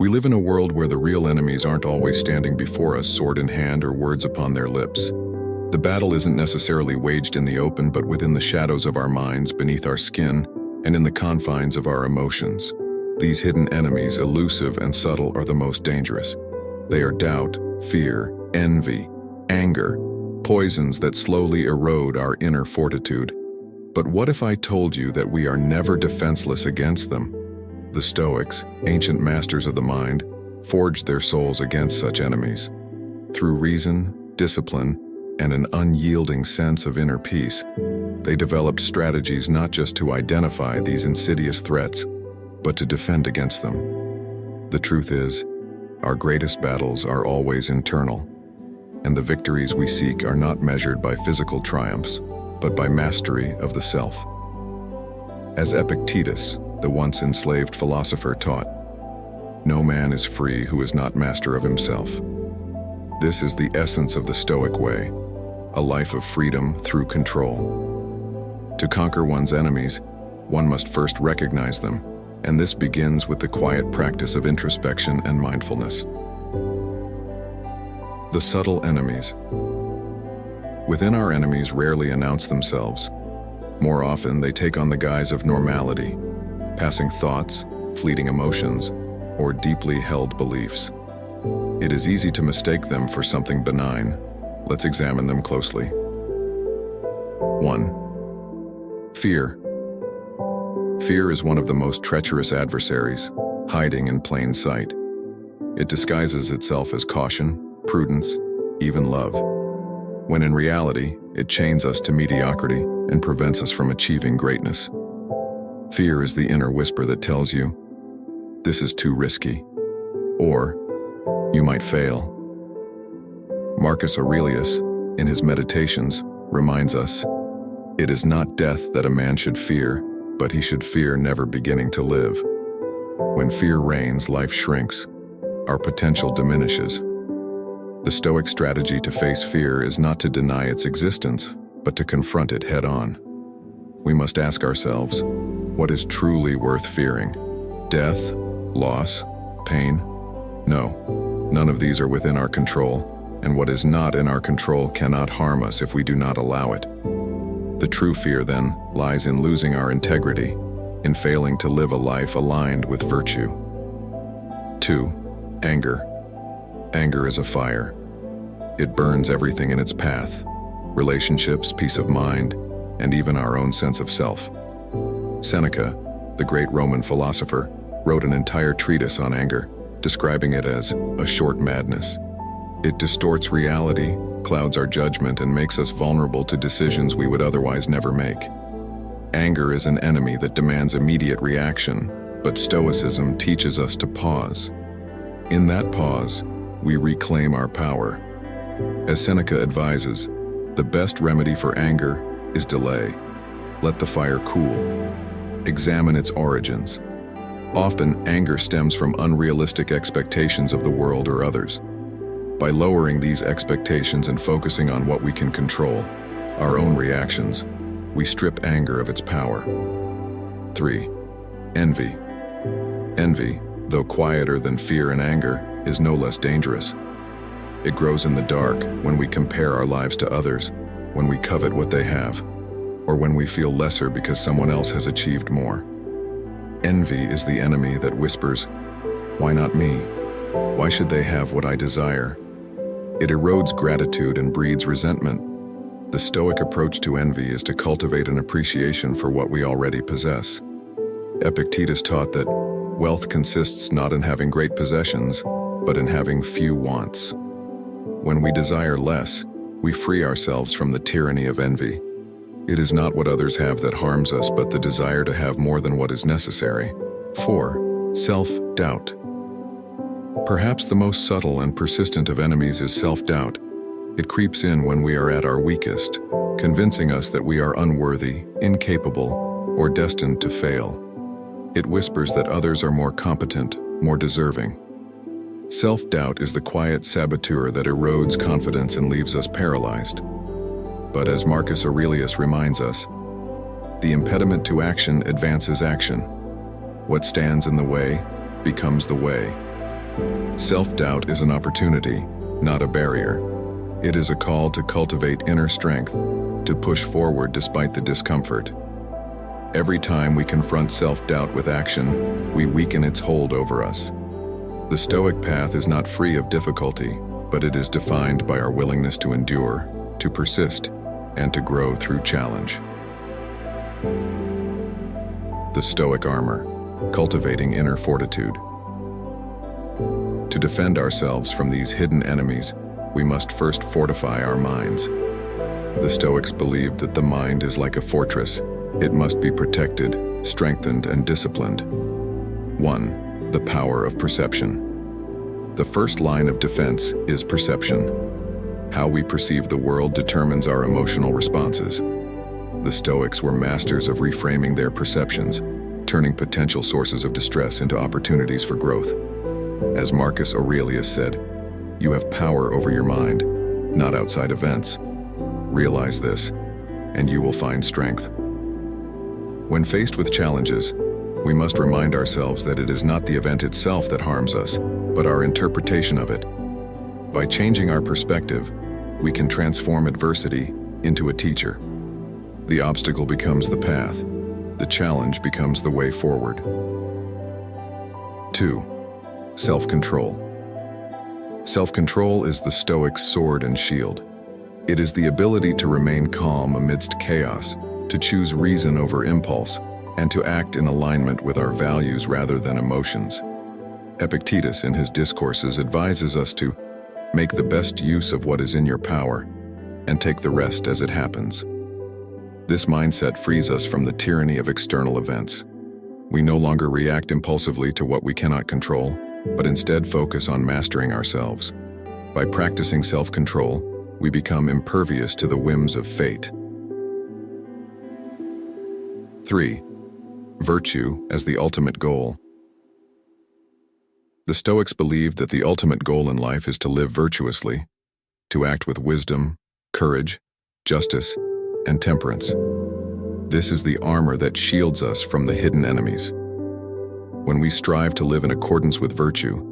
We live in a world where the real enemies aren't always standing before us, sword in hand or words upon their lips. The battle isn't necessarily waged in the open, but within the shadows of our minds, beneath our skin, and in the confines of our emotions. These hidden enemies, elusive and subtle, are the most dangerous. They are doubt, fear, envy, anger, poisons that slowly erode our inner fortitude. But what if I told you that we are never defenseless against them? The Stoics, ancient masters of the mind, forged their souls against such enemies. Through reason, discipline, and an unyielding sense of inner peace, they developed strategies not just to identify these insidious threats, but to defend against them. The truth is, our greatest battles are always internal, and the victories we seek are not measured by physical triumphs, but by mastery of the self. As Epictetus, the once enslaved philosopher, taught, "No man is free who is not master of himself." This is the essence of the Stoic way, a life of freedom through control. To conquer one's enemies, one must first recognize them, and this begins with the quiet practice of introspection and mindfulness. The subtle enemies. Within our enemies rarely announce themselves. More often, they take on the guise of normality, passing thoughts, fleeting emotions, or deeply held beliefs. It is easy to mistake them for something benign. Let's examine them closely. 1. Fear. Fear is one of the most treacherous adversaries, hiding in plain sight. It disguises itself as caution, prudence, even love, when in reality, it chains us to mediocrity and prevents us from achieving greatness. Fear is the inner whisper that tells you, "This is too risky," or "You might fail." Marcus Aurelius, in his Meditations, reminds us, "It is not death that a man should fear, but he should fear never beginning to live." When fear reigns, life shrinks, our potential diminishes. The Stoic strategy to face fear is not to deny its existence, but to confront it head-on. We must ask ourselves, what is truly worth fearing? Death? Loss? Pain? No, none of these are within our control, and what is not in our control cannot harm us if we do not allow it. The true fear, then, lies in losing our integrity, in failing to live a life aligned with virtue. 2. Anger. Anger is a fire. It burns everything in its path: relationships, peace of mind, and even our own sense of self. Seneca, the great Roman philosopher, wrote an entire treatise on anger, describing it as a short madness. It distorts reality, clouds our judgment, and makes us vulnerable to decisions we would otherwise never make. Anger is an enemy that demands immediate reaction, but Stoicism teaches us to pause. In that pause, we reclaim our power. As Seneca advises, the best remedy for anger is delay. Let the fire cool. Examine its origins. Often, anger stems from unrealistic expectations of the world or others. By lowering these expectations and focusing on what we can control, our own reactions, we strip anger of its power. 3. Envy. Envy, though quieter than fear and anger, is no less dangerous. It grows in the dark when we compare our lives to others, when we covet what they have, or when we feel lesser because someone else has achieved more. Envy is the enemy that whispers, "Why not me? Why should they have what I desire?" It erodes gratitude and breeds resentment. The Stoic approach to envy is to cultivate an appreciation for what we already possess. Epictetus taught that wealth consists not in having great possessions, but in having few wants. When we desire less, we free ourselves from the tyranny of envy. It is not what others have that harms us, but the desire to have more than what is necessary. 4. Self-doubt. Perhaps the most subtle and persistent of enemies is self-doubt. It creeps in when we are at our weakest, convincing us that we are unworthy, incapable, or destined to fail. It whispers that others are more competent, more deserving. Self-doubt is the quiet saboteur that erodes confidence and leaves us paralyzed. But as Marcus Aurelius reminds us, the impediment to action advances action. What stands in the way becomes the way. Self-doubt is an opportunity, not a barrier. It is a call to cultivate inner strength, to push forward despite the discomfort. Every time we confront self-doubt with action, we weaken its hold over us. The Stoic path is not free of difficulty, but it is defined by our willingness to endure, to persist, and to grow through challenge. The Stoic armor, cultivating inner fortitude. To defend ourselves from these hidden enemies, we must first fortify our minds. The Stoics believed that the mind is like a fortress. It must be protected, strengthened, and disciplined. 1. The power of perception. The first line of defense is perception. How we perceive the world determines our emotional responses. The Stoics were masters of reframing their perceptions, turning potential sources of distress into opportunities for growth. As Marcus Aurelius said, "You have power over your mind, not outside events. Realize this, and you will find strength." When faced with challenges, we must remind ourselves that it is not the event itself that harms us, but our interpretation of it. By changing our perspective, we can transform adversity into a teacher. The obstacle becomes the path. The challenge becomes the way forward. 2. Self-control. Self-control is the Stoic's sword and shield. It is the ability to remain calm amidst chaos, to choose reason over impulse, and to act in alignment with our values rather than emotions. Epictetus, in his discourses, advises us to make the best use of what is in your power and take the rest as it happens. This mindset frees us from the tyranny of external events. We no longer react impulsively to what we cannot control, but instead focus on mastering ourselves. By practicing self-control, we become impervious to the whims of fate. 3. Virtue as the ultimate goal. The Stoics believed that the ultimate goal in life is to live virtuously, to act with wisdom, courage, justice, and temperance. This is the armor that shields us from the hidden enemies. When we strive to live in accordance with virtue,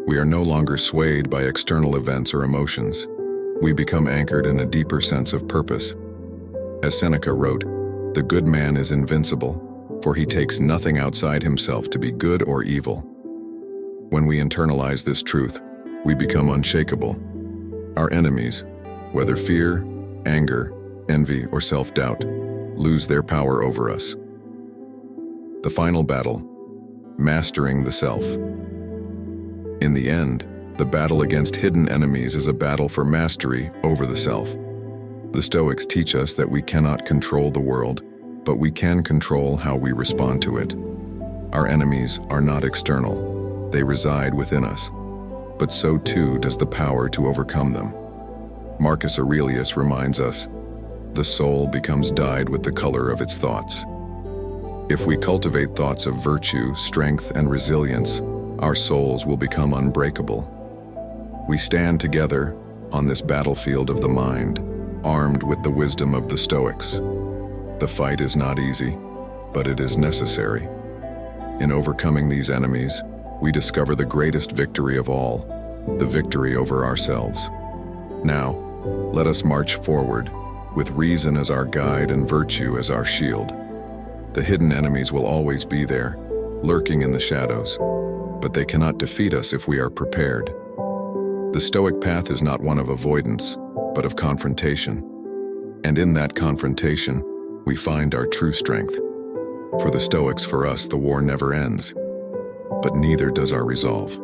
we are no longer swayed by external events or emotions. We become anchored in a deeper sense of purpose. As Seneca wrote, "The good man is invincible, for he takes nothing outside himself to be good or evil." When we internalize this truth, we become unshakable. Our enemies, whether fear, anger, envy, or self-doubt, lose their power over us. The final battle, mastering the self. In the end, the battle against hidden enemies is a battle for mastery over the self. The Stoics teach us that we cannot control the world, but we can control how we respond to it. Our enemies are not external. They reside within us. But so too does the power to overcome them. Marcus Aurelius reminds us, "The soul becomes dyed with the color of its thoughts." If we cultivate thoughts of virtue, strength, and resilience, our souls will become unbreakable. We stand together on this battlefield of the mind, armed with the wisdom of the Stoics. The fight is not easy, but it is necessary. In overcoming these enemies, we discover the greatest victory of all, the victory over ourselves. Now, let us march forward, with reason as our guide and virtue as our shield. The hidden enemies will always be there, lurking in the shadows, but they cannot defeat us if we are prepared. The Stoic path is not one of avoidance, but of confrontation. And in that confrontation, we find our true strength. For the Stoics, for us, the war never ends, but neither does our resolve.